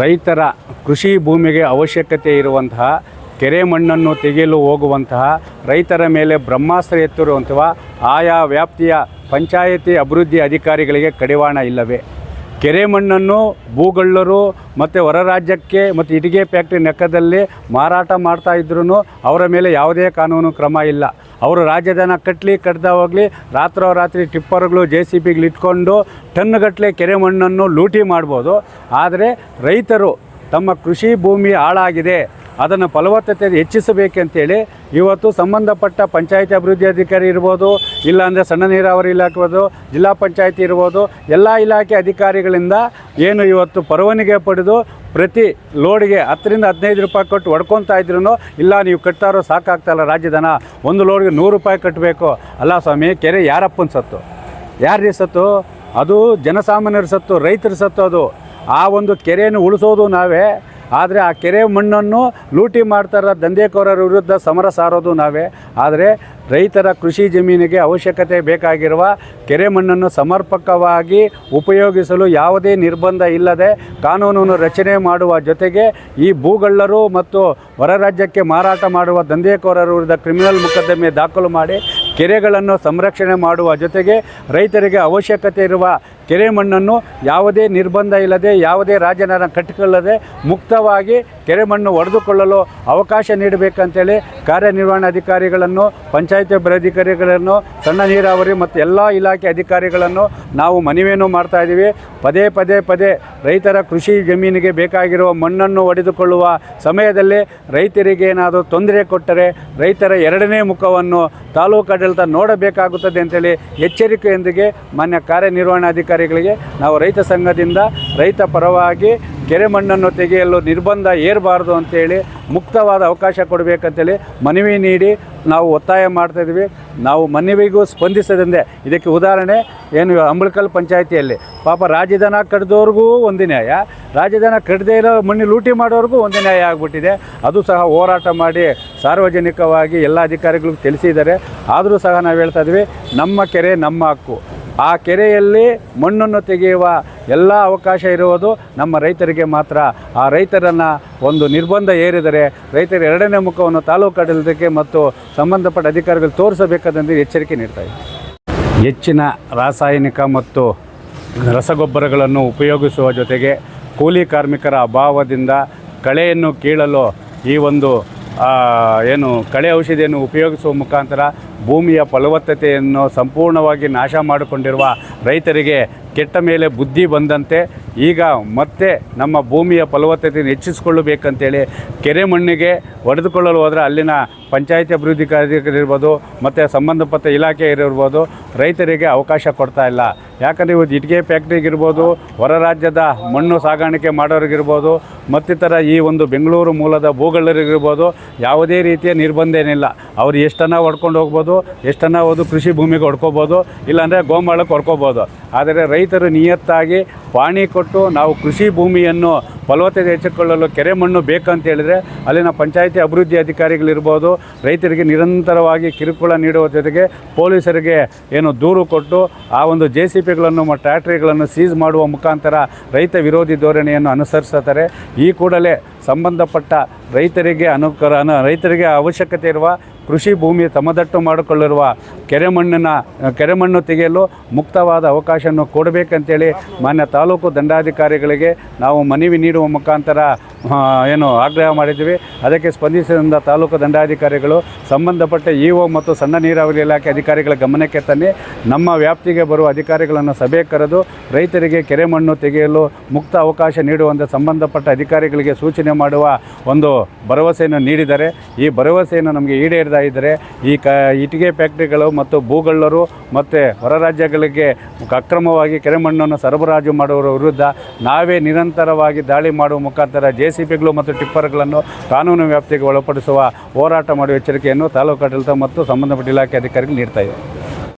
ರೈತರ ಕೃಷಿ ಭೂಮಿಗೆ ಅವಶ್ಯಕತೆ ಇರುವಂತಹ ಕೆರೆ ಮಣ್ಣನ್ನು ತೆಗೆಯಲು ಹೋಗುವಂತಹ ರೈತರ ಮೇಲೆ ಬ್ರಹ್ಮಾಸ್ತ್ರ ಎತ್ತಿರುವಂತಹ ಆಯಾ ವ್ಯಾಪ್ತಿಯ ಪಂಚಾಯತಿ ಅಭಿವೃದ್ಧಿ ಅಧಿಕಾರಿಗಳಿಗೆ ಕಡಿವಾಣ ಇಲ್ಲವೇ? ಕೆರೆ ಮಣ್ಣನ್ನು ಭೂಗಳ್ಳರು ಮತ್ತು ಹೊರ ರಾಜ್ಯಕ್ಕೆ ಮತ್ತು ಇಟ್ಟಿಗೆ ಫ್ಯಾಕ್ಟ್ರಿ ನೆಕ್ಕದಲ್ಲಿ ಮಾರಾಟ ಮಾಡ್ತಾ ಇದ್ರೂ ಅವರ ಮೇಲೆ ಯಾವುದೇ ಕಾನೂನು ಕ್ರಮ ಇಲ್ಲ. ಅವರು ರಾಜಧಾನ ಕಟ್ಟದ ಹೋಗಲಿ ರಾತ್ರೋರಾತ್ರಿ ಟಿಪ್ಪರ್ಗಳು JCBಗಳು ಇಟ್ಕೊಂಡು ಟನ್ಗಟ್ಟಲೆ ಕೆರೆ ಮಣ್ಣನ್ನು ಲೂಟಿ ಮಾಡ್ಬೋದು. ಆದರೆ ರೈತರು ತಮ್ಮ ಕೃಷಿ ಭೂಮಿ ಹಾಳಾಗಿದೆ, ಅದನ್ನು ಫಲವತ್ತತೆ ಹೆಚ್ಚಿಸಬೇಕಂತೇಳಿ ಇವತ್ತು ಸಂಬಂಧಪಟ್ಟ ಪಂಚಾಯತಿ ಅಭಿವೃದ್ಧಿ ಅಧಿಕಾರಿ ಇರ್ಬೋದು, ಇಲ್ಲಾಂದರೆ ಸಣ್ಣ ನೀರಾವರಿ ಇಲಾಖೆ ಇರ್ಬೋದು, ಜಿಲ್ಲಾ ಪಂಚಾಯತಿ ಇರ್ಬೋದು, ಎಲ್ಲ ಇಲಾಖೆ ಅಧಿಕಾರಿಗಳಿಂದ ಏನು ಇವತ್ತು ಪರವಾನಗಿ ಪಡೆದು ಪ್ರತಿ ಲೋಡ್ಗೆ 10 ರಿಂದ 15 ರೂಪಾಯಿ ಕೊಟ್ಟು ಹೊಡ್ಕೊತಾ ಇದ್ರೂ ಇಲ್ಲ ನೀವು ಕಟ್ತಾರೋ ಸಾಕಾಗ್ತಾಯಿಲ್ಲ ರಾಜಧಾನ, ಒಂದು ಲೋಡ್ಗೆ 100 ರೂಪಾಯಿ ಕಟ್ಟಬೇಕು. ಅಲ್ಲ ಸ್ವಾಮಿ, ಕೆರೆ ಯಾರಪ್ಪನ ಸತ್ತು? ಯಾರ್ದು ಸತ್ತು? ಅದು ಜನಸಾಮಾನ್ಯರ ಸತ್ತು, ರೈತರ ಸತ್ತು. ಅದು ಆ ಒಂದು ಕೆರೆಯನ್ನು ಉಳಿಸೋದು ನಾವೇ, ಆದರೆ ಆ ಕೆರೆ ಮಣ್ಣನ್ನು ಲೂಟಿ ಮಾಡ್ತಾರ ದಂಧೆಕೋರರ ವಿರುದ್ಧ ಸಮರ ಸಾರೋದು ನಾವೇ. ಆದರೆ ರೈತರ ಕೃಷಿ ಜಮೀನಿಗೆ ಅವಶ್ಯಕತೆ ಬೇಕಾಗಿರುವ ಕೆರೆ ಮಣ್ಣನ್ನು ಸಮರ್ಪಕವಾಗಿ ಉಪಯೋಗಿಸಲು ಯಾವುದೇ ನಿರ್ಬಂಧ ಇಲ್ಲದೆ ಕಾನೂನನ್ನು ರಚನೆ ಮಾಡುವ ಜೊತೆಗೆ ಈ ಭೂಗಳ್ಳರು ಮತ್ತು ಹೊರ ರಾಜ್ಯಕ್ಕೆ ಮಾರಾಟ ಮಾಡುವ ದಂಧೆಕೋರರ ವಿರುದ್ಧ ಕ್ರಿಮಿನಲ್ ಮೊಕದ್ದಮೆ ದಾಖಲು ಮಾಡಿ ಕೆರೆಗಳನ್ನು ಸಂರಕ್ಷಣೆ ಮಾಡುವ ಜೊತೆಗೆ ರೈತರಿಗೆ ಅವಶ್ಯಕತೆ ಇರುವ ಕೆರೆ ಮಣ್ಣನ್ನು ಯಾವುದೇ ನಿರ್ಬಂಧ ಇಲ್ಲದೆ ಯಾವುದೇ ರಾಜನಾರ ಕಟ್ಟಿಕೊಳ್ಳದೆ ಮುಕ್ತವಾಗಿ ಕೆರೆ ಮಣ್ಣು ಹೊಡೆದುಕೊಳ್ಳಲು ಅವಕಾಶ ನೀಡಬೇಕಂತೇಳಿ ಕಾರ್ಯನಿರ್ವಹಣಾಧಿಕಾರಿಗಳನ್ನು, ಪಂಚಾಯತಿ ಅಧಿಕಾರಿಗಳನ್ನು, ಸಣ್ಣ ನೀರಾವರಿ ಮತ್ತು ಎಲ್ಲ ಇಲಾಖೆ ಅಧಿಕಾರಿಗಳನ್ನು ನಾವು ಮನವಿಯನ್ನು ಮಾಡ್ತಾಯಿದ್ದೀವಿ. ಪದೇ ರೈತರ ಕೃಷಿ ಜಮೀನಿಗೆ ಬೇಕಾಗಿರುವ ಮಣ್ಣನ್ನು ಹೊಡೆದುಕೊಳ್ಳುವ ಸಮಯದಲ್ಲಿ ರೈತರಿಗೆ ಏನಾದರೂ ತೊಂದರೆ ಕೊಟ್ಟರೆ ರೈತರ ಎರಡನೇ ಮುಖವನ್ನು ತಾಲೂಕು ಆಡಳಿತ ನೋಡಬೇಕಾಗುತ್ತದೆ ಅಂತೇಳಿ ಎಚ್ಚರಿಕೆಯೊಂದಿಗೆ ಮಾನ್ಯ ಕಾರ್ಯನಿರ್ವಹಣಾಧಿಕಾರಿಗಳಿಗೆ ನಾವು ರೈತ ಸಂಘದಿಂದ ರೈತ ಪರವಾಗಿ ಕೆರೆ ಮಣ್ಣನ್ನು ತೆಗೆಯಲು ನಿರ್ಬಂಧ ಏರಬಾರ್ದು ಅಂತೇಳಿ ಮುಕ್ತವಾದ ಅವಕಾಶ ಕೊಡಬೇಕಂತೇಳಿ ಮನವಿ ನೀಡಿ ನಾವು ಒತ್ತಾಯ ಮಾಡ್ತಾಯಿದ್ವಿ. ನಾವು ಮನವಿಗೂ ಸ್ಪಂದಿಸದಂತೆ ಇದಕ್ಕೆ ಉದಾಹರಣೆ ಏನು ಅಂಬಳಕಲ್ ಪಂಚಾಯತಿಯಲ್ಲಿ ಪಾಪ ರಾಜಧಾನ ಕಡ್ದವ್ರಿಗೂ ಒಂದು ನ್ಯಾಯ, ರಾಜಧಾನ ಕಟ್ಟದೇ ಇರೋ ಮಣ್ಣು ಲೂಟಿ ಮಾಡೋರಿಗೂ ಒಂದು ನ್ಯಾಯ ಆಗಿಬಿಟ್ಟಿದೆ. ಅದು ಸಹ ಹೋರಾಟ ಮಾಡಿ ಸಾರ್ವಜನಿಕವಾಗಿ ಎಲ್ಲ ಅಧಿಕಾರಿಗಳಿಗೂ ತಿಳಿಸಿದ್ದಾರೆ. ಆದರೂ ಸಹ ನಾವು ಹೇಳ್ತಾ ಇದ್ವಿ, ನಮ್ಮ ಕೆರೆ ನಮ್ಮ ಹಕ್ಕು. ಆ ಕೆರೆಯಲ್ಲಿ ಮಣ್ಣನ್ನು ತೆಗೆಯುವ ಎಲ್ಲ ಅವಕಾಶ ಇರುವುದು ನಮ್ಮ ರೈತರಿಗೆ ಮಾತ್ರ. ಆ ರೈತರನ್ನು ಒಂದು ನಿರ್ಬಂಧ ಏರಿದರೆ ರೈತರ ಎರಡನೇ ಮುಖವನ್ನು ತಾಲೂಕು ಆಡಳಿತಕ್ಕೆ ಮತ್ತು ಸಂಬಂಧಪಟ್ಟ ಅಧಿಕಾರಿಗಳು ತೋರಿಸಬೇಕಾದಂತೆ ಎಚ್ಚರಿಕೆ ನೀಡ್ತಾಯಿದೆ. ಹೆಚ್ಚಿನ ರಾಸಾಯನಿಕ ಮತ್ತು ರಸಗೊಬ್ಬರಗಳನ್ನು ಉಪಯೋಗಿಸುವ ಜೊತೆಗೆ ಕೂಲಿ ಕಾರ್ಮಿಕರ ಅಭಾವದಿಂದ ಕಳೆಯನ್ನು ಕೀಳಲು ಈ ಒಂದು ಏನು ಕಳೆ ಔಷಧಿಯನ್ನು ಉಪಯೋಗಿಸುವ ಮುಖಾಂತರ ಭೂಮಿಯ ಫಲವತ್ತತೆಯನ್ನು ಸಂಪೂರ್ಣವಾಗಿ ನಾಶ ಮಾಡಿಕೊಂಡಿರುವ ರೈತರಿಗೆ ಕೆಟ್ಟ ಮೇಲೆ ಬುದ್ಧಿ ಬಂದಂತೆ ಈಗ ಮತ್ತೆ ನಮ್ಮ ಭೂಮಿಯ ಫಲವತ್ತತೆಯನ್ನು ಹೆಚ್ಚಿಸಿಕೊಳ್ಳಬೇಕಂತೇಳಿ ಕೆರೆ ಮಣ್ಣಿಗೆ ಹೊಡೆದುಕೊಳ್ಳಲು ಹೋದರೆ ಅಲ್ಲಿನ ಪಂಚಾಯತಿ ಅಭಿವೃದ್ಧಿ ಅಧಿಕಾರಿ ಇರ್ಬೋದು ಮತ್ತು ಸಂಬಂಧಪಟ್ಟ ಇಲಾಖೆ ಇರ್ಬೋದು ರೈತರಿಗೆ ಅವಕಾಶ ಕೊಡ್ತಾ ಇಲ್ಲ. ಯಾಕಂದರೆ ಇವತ್ತು ಇಟ್ಟಿಗೆ ಫ್ಯಾಕ್ಟ್ರಿಗಿರ್ಬೋದು, ಹೊರ ರಾಜ್ಯದ ಮಣ್ಣು ಸಾಗಾಣಿಕೆ ಮಾಡೋರಿಗಿರ್ಬೋದು, ಮತ್ತಿತರ ಈ ಒಂದು ಬೆಂಗಳೂರು ಮೂಲದ ಭೂಗಳ್ಳರಿಗಿರ್ಬೋದು ಯಾವುದೇ ರೀತಿಯ ನಿರ್ಬಂಧ ಏನಿಲ್ಲ. ಅವ್ರು ಎಷ್ಟನ್ನು ಹೊಡ್ಕೊಂಡು ಹೋಗ್ಬೋದು, ಎಷ್ಟನ್ನು ಹೋದು ಕೃಷಿ ಭೂಮಿಗೆ ಹೊಡ್ಕೋಬೋದು, ಇಲ್ಲಾಂದರೆ ಗೋಮಾಳಕ್ಕೆ ಹೊಡ್ಕೋಬೋದು. ಆದರೆ ರೈತರು ನಿಯತ್ತಾಗಿ ಪಾಣಿ ಕೊಟ್ಟು ನಾವು ಕೃಷಿ ಭೂಮಿಯನ್ನು ಫಲವತ್ತತೆ ಹೆಚ್ಚಿಕೊಳ್ಳಲು ಕೆರೆ ಮಣ್ಣು ಬೇಕಂತ ಹೇಳಿದರೆ ಅಲ್ಲಿನ ಪಂಚಾಯತಿ ಅಭಿವೃದ್ಧಿ ಅಧಿಕಾರಿಗಳಿರ್ಬೋದು ರೈತರಿಗೆ ನಿರಂತರವಾಗಿ ಕಿರುಕುಳ ನೀಡುವ ಜೊತೆಗೆ ಪೊಲೀಸರಿಗೆ ಏನು ದೂರು ಕೊಟ್ಟು ಆ ಒಂದು JCBಗಳನ್ನು ಮತ್ತು ಟ್ರ್ಯಾಕ್ಟರಿಗಳನ್ನು ಸೀಸ್ ಮಾಡುವ ಮುಖಾಂತರ ರೈತ ವಿರೋಧಿ ಧೋರಣೆಯನ್ನು ಅನುಸರಿಸುತ್ತಾರೆ. ಈ ಕೂಡಲೇ ಸಂಬಂಧಪಟ್ಟ ರೈತರಿಗೆ ಅವಶ್ಯಕತೆ ಇರುವ ಕೃಷಿ ಭೂಮಿ ಸಮದಟ್ಟು ಮಾಡಿಕೊಳ್ಳಿರುವ ಕೆರೆ ಮಣ್ಣು ತೆಗೆಯಲು ಮುಕ್ತವಾದ ಅವಕಾಶವನ್ನು ಕೊಡಬೇಕಂತೇಳಿ ಮಾನ್ಯ ತಾಲೂಕು ದಂಡಾಧಿಕಾರಿಗಳಿಗೆ ನಾವು ಮನವಿ ನೀಡುವ ಮುಖಾಂತರ ಏನು ಆಗ್ರಹ ಮಾಡಿದ್ದೀವಿ. ಅದಕ್ಕೆ ಸ್ಪಂದಿಸಿದ ತಾಲೂಕು ದಂಡಾಧಿಕಾರಿಗಳು ಸಂಬಂಧಪಟ್ಟ EO ಮತ್ತು ಸಣ್ಣ ನೀರಾವರಿ ಇಲಾಖೆ ಅಧಿಕಾರಿಗಳ ಗಮನಕ್ಕೆ ತನ್ನಿ ನಮ್ಮ ವ್ಯಾಪ್ತಿಗೆ ಬರುವ ಅಧಿಕಾರಿಗಳನ್ನು ಸಭೆ ಕರೆದು ರೈತರಿಗೆ ಕೆರೆ ಮಣ್ಣು ತೆಗೆಯಲು ಮುಕ್ತ ಅವಕಾಶ ನೀಡುವಂತೆ ಸಂಬಂಧಪಟ್ಟ ಅಧಿಕಾರಿಗಳಿಗೆ ಸೂಚನೆ ಮಾಡುವ ಒಂದು ಭರವಸೆಯನ್ನು ನೀಡಿದ್ದಾರೆ. ಈ ಭರವಸೆಯನ್ನು ನಮಗೆ ಈಡೇರದೇ ಇದ್ದರೆ ಈ ಇಟ್ಟಿಗೆ ಫ್ಯಾಕ್ಟ್ರಿಗಳು ಮತ್ತು ಭೂಗಳ್ಳರು ಮತ್ತು ಹೊರ ರಾಜ್ಯಗಳಿಗೆ ಅಕ್ರಮವಾಗಿ ಕೆರೆ ಮಣ್ಣನ್ನು ಸರಬರಾಜು ಮಾಡುವವರ ವಿರುದ್ಧ ನಾವೇ ನಿರಂತರವಾಗಿ ದಾಳಿ ಮಾಡುವ ಮುಖಾಂತರ JCBಗಳು ಮತ್ತು ಟಿಪ್ಪರ್ಗಳನ್ನು ಕಾನೂನು ವ್ಯಾಪ್ತಿಗೆ ಒಳಪಡಿಸುವ ಹೋರಾಟ ಮಾಡುವ ಎಚ್ಚರಿಕೆಯನ್ನು ತಾಲೂಕು ಆಡಳಿತ ಮತ್ತು ಸಂಬಂಧಪಟ್ಟ ಇಲಾಖೆ ಅಧಿಕಾರಿಗಳು ನೀಡ್ತಾ ಇದ್ದಾರೆ.